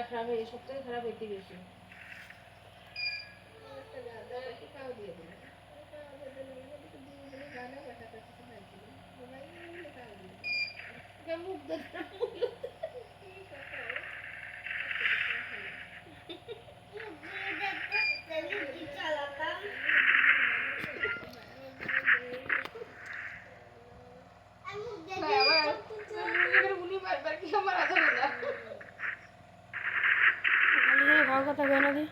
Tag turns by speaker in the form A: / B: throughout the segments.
A: খারাপ হয়ে সব থেকে খারাপ হইতে বেশি মুখ দেখতে
B: ভালো কথা কেন দি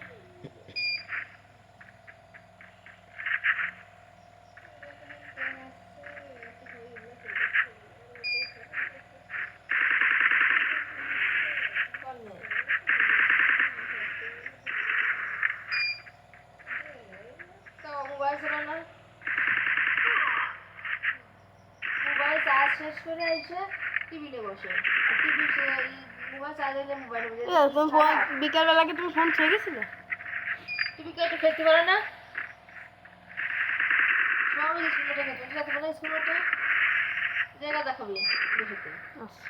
A: মোবাইল চালানো মোবাইল চার্জ শেষ করে এসে টিভি নিয়ে বসে টিভি মোবাইল চার্জ দিলে মোবাইল
B: তুমি ফোন বিকালবেলা কি তুমি ফোন ছেড়ে গেছিলে
A: তুমি কি একটু খেতে পারো না সবাই স্কুলে খেতে খেতে পারো স্কুলে জায়গা দেখাবি বসে
B: আচ্ছা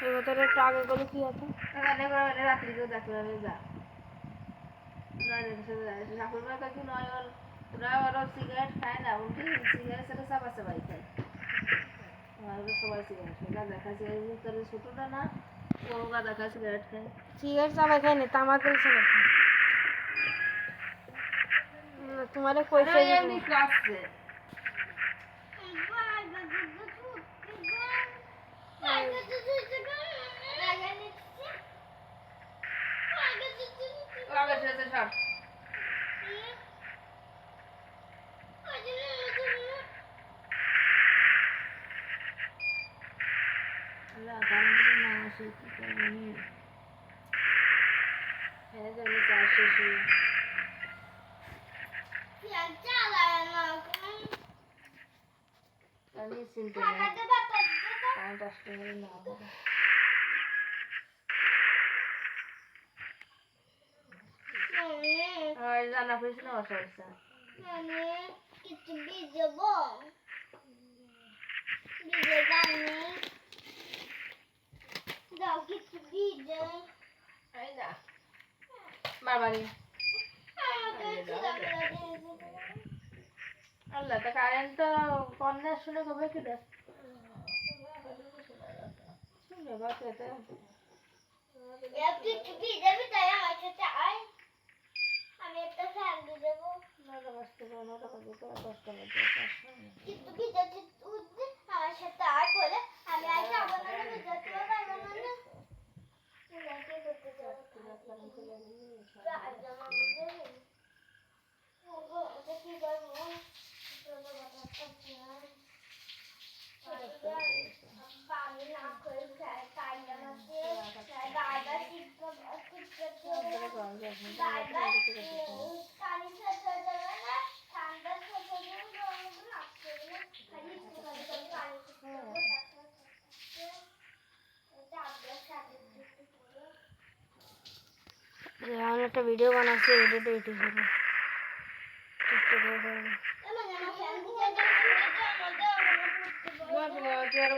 B: এই কথাটা একটু আগে বলে কি হতো
A: রাত্রি কেউ দেখতে পারবে যা ঠাকুর মা কাকি নয় ওরা ওরা সিগারেট খায় না উল্টে সিগারেট সেটা চাপা চাপাই খায় সবাই সিগারেট খায় গাঁদা খায় সিগারেট তাহলে ছোটোটা না ও গাঁদা খায় সিগারেট খায়
B: সিগারেট চাবাই খাই না তামাকেল চাবাই খাই তোমারে কইছে
A: ক্লাসে রান্না করেছি না বসা বসা
C: কিছু ভিজাবো ভিজে জানি দাও কিছু ভিজে
A: বাবারি আল্লাহ তা কারেন্ট তো কন্যা শুনে কবে কি দেখ শুনে বাকি এটা
C: কিছু ভিজাবি তাই আমার সাথে আয় আমি একটা ফ্যান ভিজাবো
A: নটা বাজতে পারে 9টা বাজে তো 10টা বাজে
C: কিন্তু ভিজাতে উঠবে আমার সাথে আয় বলে আমি আর যাবো না ভিজাতে পারবো না ভিজাতে করতে যাবো রাজা মামু দেবে ওগো ওটা কি করবো পানি না করে কাইটা মাছে গাড়া টিপতে পানি ছেড়ে দেবে না ঠান্ডা ছেড়ে দেবে গরম লাগছে না খালি পানি
B: আমি একটা ভিডিও বানাচ্ছি ভিডিওটা ইউটিউব হবে
A: টিকটকে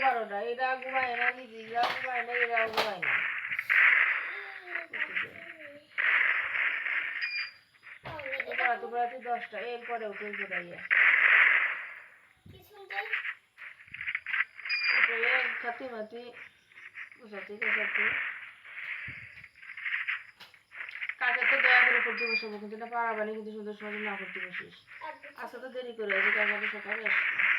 A: 12টা এরা ঘুমায় না নিজে এরা ঘুমায় না এরাও ঘুমায় না রাতে 10টা এরপরে উঠে ঘুরাইয়া খাতি মাতি বসাতে কাকে তো দয়া করে করতে বসবো কিন্তু না পারাবানি কিন্তু সুন্দর সহজে না করতে বসিস আচ্ছা তো দেরি করে আছে কাকে সকালে
C: আসবে